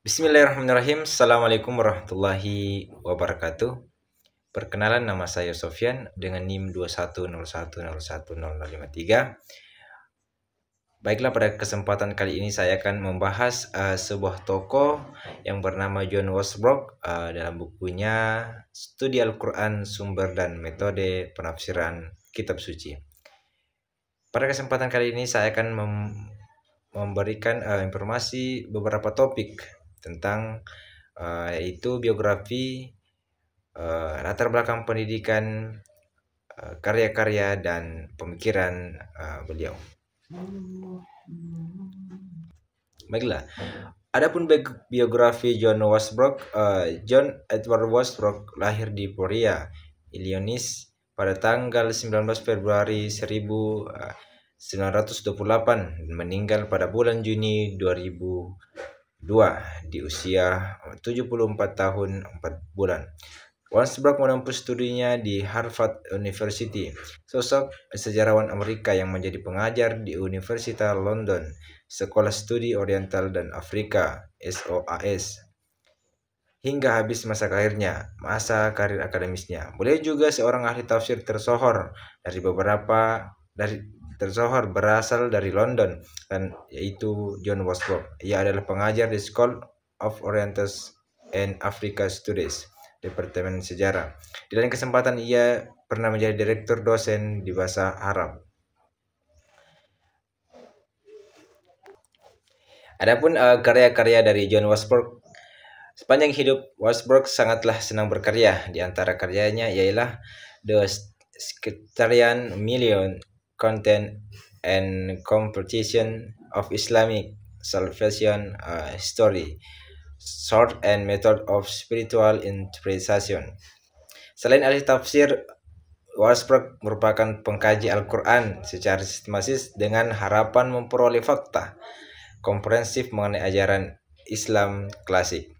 Bismillahirrahmanirrahim. Assalamualaikum warahmatullahi wabarakatuh. Perkenalan, nama saya Sofyan dengan NIM 2101010053. Baiklah, pada kesempatan kali ini saya akan membahas sebuah tokoh yang bernama John Westbrook dalam bukunya Studi Al-Quran, Sumber dan Metode Penafsiran Kitab Suci. Pada kesempatan kali ini saya akan memberikan informasi beberapa topik tentang yaitu biografi, latar belakang pendidikan, karya-karya dan pemikiran beliau. Baiklah, adapun biografi John Westbrook, John Edward Westbrook lahir di Peoria, Illinois pada tanggal 19 Februari 1928 dan meninggal pada bulan Juni 2002 di usia 74 tahun 4 bulan. Westbrook menempuh studinya di Harvard University, sosok sejarawan Amerika yang menjadi pengajar di Universitas London, Sekolah Studi Oriental dan Afrika (SOAS), hingga habis masa karir akademisnya. Beliau juga seorang ahli tafsir tersohor berasal dari London, dan yaitu John Westbrook. Ia adalah pengajar di School of Oriental and Africa Studies, Departemen Sejarah. Di lain kesempatan ia pernah menjadi direktur dosen di bahasa Arab. Adapun karya-karya dari John Westbrook, sepanjang hidup Westbrook sangatlah senang berkarya. Di antara karyanya ialah The Sectarian Million, Content and Competition of Islamic Salvation Story, Sort and Method of Spiritual Interpretation. Selain ahli tafsir, Westbrook merupakan pengkaji Al-Quran secara sistematis dengan harapan memperoleh fakta komprehensif mengenai ajaran Islam klasik.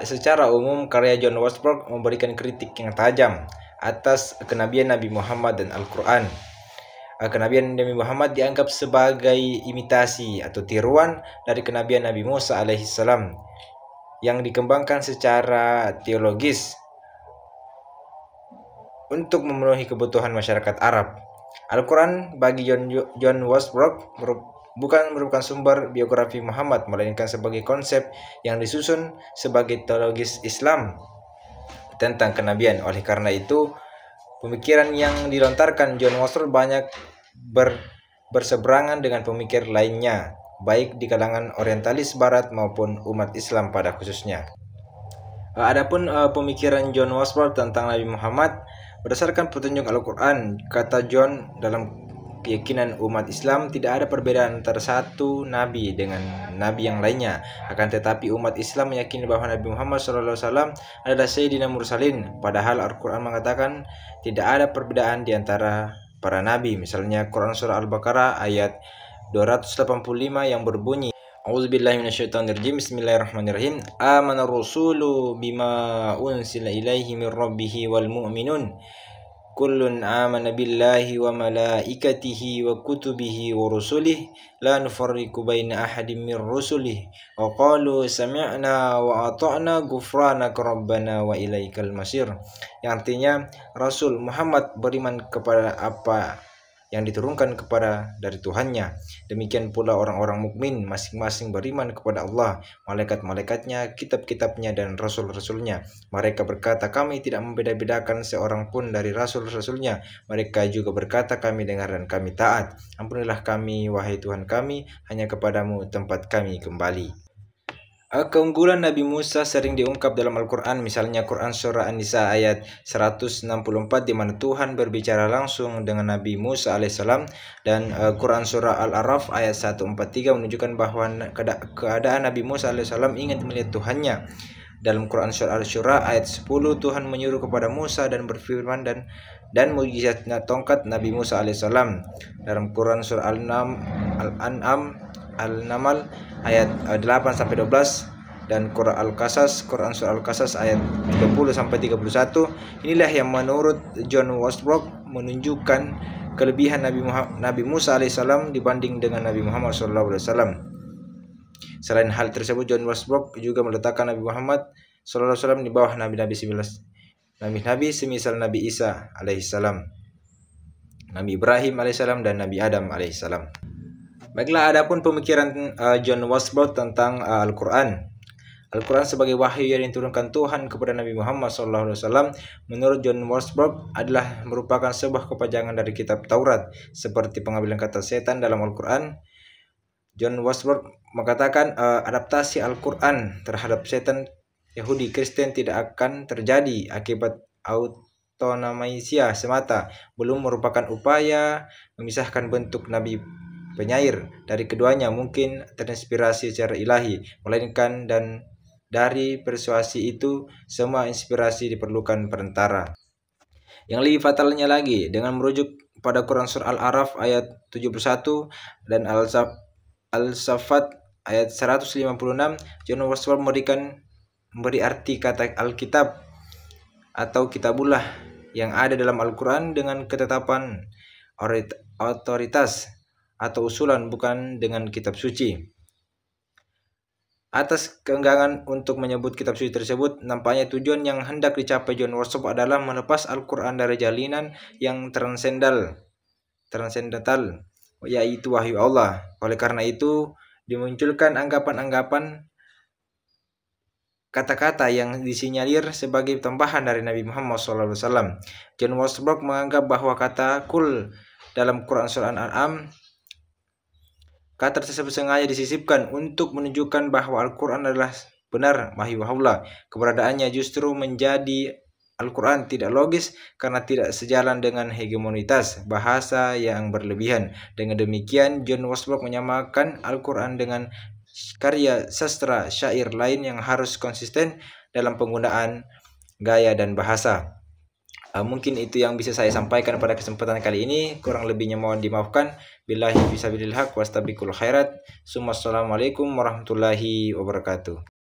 Secara umum, karya John Westbrook memberikan kritik yang tajam atas kenabian Nabi Muhammad dan Al-Quran. Kenabian Nabi Muhammad dianggap sebagai imitasi atau tiruan dari kenabian Nabi Musa alaihissalam yang dikembangkan secara teologis untuk memenuhi kebutuhan masyarakat Arab. Al-Quran bagi John Westbrook bukan merupakan sumber biografi Muhammad, melainkan sebagai konsep yang disusun sebagai teologis Islam tentang kenabian. Oleh karena itu, pemikiran yang dilontarkan John Westbrook banyak berseberangan dengan pemikir lainnya, baik di kalangan orientalis barat maupun umat Islam pada khususnya. Adapun pemikiran John Westbrook tentang Nabi Muhammad berdasarkan petunjuk Al-Quran, kata John, dalam keyakinan umat Islam tidak ada perbedaan antara satu nabi dengan nabi yang lainnya. Akan tetapi umat Islam meyakini bahwa Nabi Muhammad SAW adalah Sayyidina Mursalin, padahal Al-Quran mengatakan tidak ada perbedaan di antara para nabi. Misalnya Quran surah Al-Baqarah ayat 285 yang berbunyi, A'udzubillahi minasyaitonirrajim, Bismillahirrahmanirrahim. Amana rasulu bima unsila ilaihi min rabbihi wal mu'minun kullun amana billahi wa malaikatihi wa kutubihi wa rusulihi la nufarriqu baina ahadin min rusulihi wa qalu sami'na wa ata'na ghufranaka rabbana wa ilaikal masir. Yang artinya, Rasul Muhammad beriman kepada apa yang diturunkan kepada dari Tuhannya. Demikian pula orang-orang mukmin masing-masing beriman kepada Allah, malaikat-malaikatnya, kitab-kitabnya dan rasul-rasulnya. Mereka berkata, kami tidak membeda-bedakan seorang pun dari rasul-rasulnya. Mereka juga berkata, kami dengar dan kami taat. Ampunilah kami, wahai Tuhan kami, hanya kepadamu tempat kami kembali. Keunggulan Nabi Musa sering diungkap dalam Al-Quran, misalnya Quran Surah An-Nisa ayat 164 di mana Tuhan berbicara langsung dengan Nabi Musa alaihissalam, dan Quran Surah Al-A'raf ayat 143 menunjukkan bahwa keadaan Nabi Musa alaihissalam ingin melihat Tuhannya. Dalam Quran Surah Al-Shura ayat 10, Tuhan menyuruh kepada Musa dan berfirman dan mukjizatnya tongkat Nabi Musa alaihissalam. Dalam Quran Surah Al-Namal ayat 8-12 dan Quran Surah Al-Qasas ayat 30-31. Inilah yang menurut John Westbrook menunjukkan kelebihan Nabi Musa alaihissalam dibanding dengan Nabi Muhammad SAW. Selain hal tersebut, John Westbrook juga meletakkan Nabi Muhammad SAW di bawah nabi-nabi semisal Nabi Isa alaihissalam, Nabi Ibrahim alaihissalam, dan Nabi Adam alaihissalam. Baiklah, adapun pemikiran John Westbrook tentang Al-Quran. Al-Quran sebagai wahyu yang diturunkan Tuhan kepada Nabi Muhammad SAW, menurut John Westbrook adalah merupakan sebuah kepanjangan dari kitab Taurat, seperti pengambilan kata setan dalam Al-Quran. John Westbrook mengatakan adaptasi Al-Quran terhadap setan Yahudi Kristen tidak akan terjadi akibat autonomisia semata, belum merupakan upaya memisahkan bentuk nabi penyair dari keduanya mungkin terinspirasi secara ilahi, melainkan dan dari persuasi itu semua inspirasi diperlukan perantara. Yang lebih fatalnya lagi, dengan merujuk pada Quran surah Al-A'raf ayat 71 dan Al-Saffat ayat 156, John Westbrook memberi arti kata Alkitab atau Kitabullah yang ada dalam Al-Quran dengan ketetapan otoritas atau usulan, bukan dengan kitab suci. Atas keengganan untuk menyebut kitab suci tersebut, nampaknya tujuan yang hendak dicapai John Westbrook adalah melepas Al-Quran dari jalinan yang transendental, yaitu wahyu Allah. Oleh karena itu, dimunculkan anggapan-anggapan kata-kata yang disinyalir sebagai tambahan dari Nabi Muhammad SAW. John Westbrook menganggap bahwa kata kul dalam Quran surah Al-An'am, kata tersebut sengaja disisipkan untuk menunjukkan bahwa Al-Quran adalah benar wahyu Allah. Keberadaannya justru menjadi Al-Quran tidak logis karena tidak sejalan dengan hegemonitas bahasa yang berlebihan. Dengan demikian, John Westbrook menyamakan Al-Quran dengan karya sastra syair lain yang harus konsisten dalam penggunaan gaya dan bahasa. Mungkin itu yang bisa saya sampaikan pada kesempatan kali ini. Kurang lebihnya mohon dimaafkan. Billahi fisabilil haq wastabiqul khairat. Assalamualaikum warahmatullahi wabarakatuh.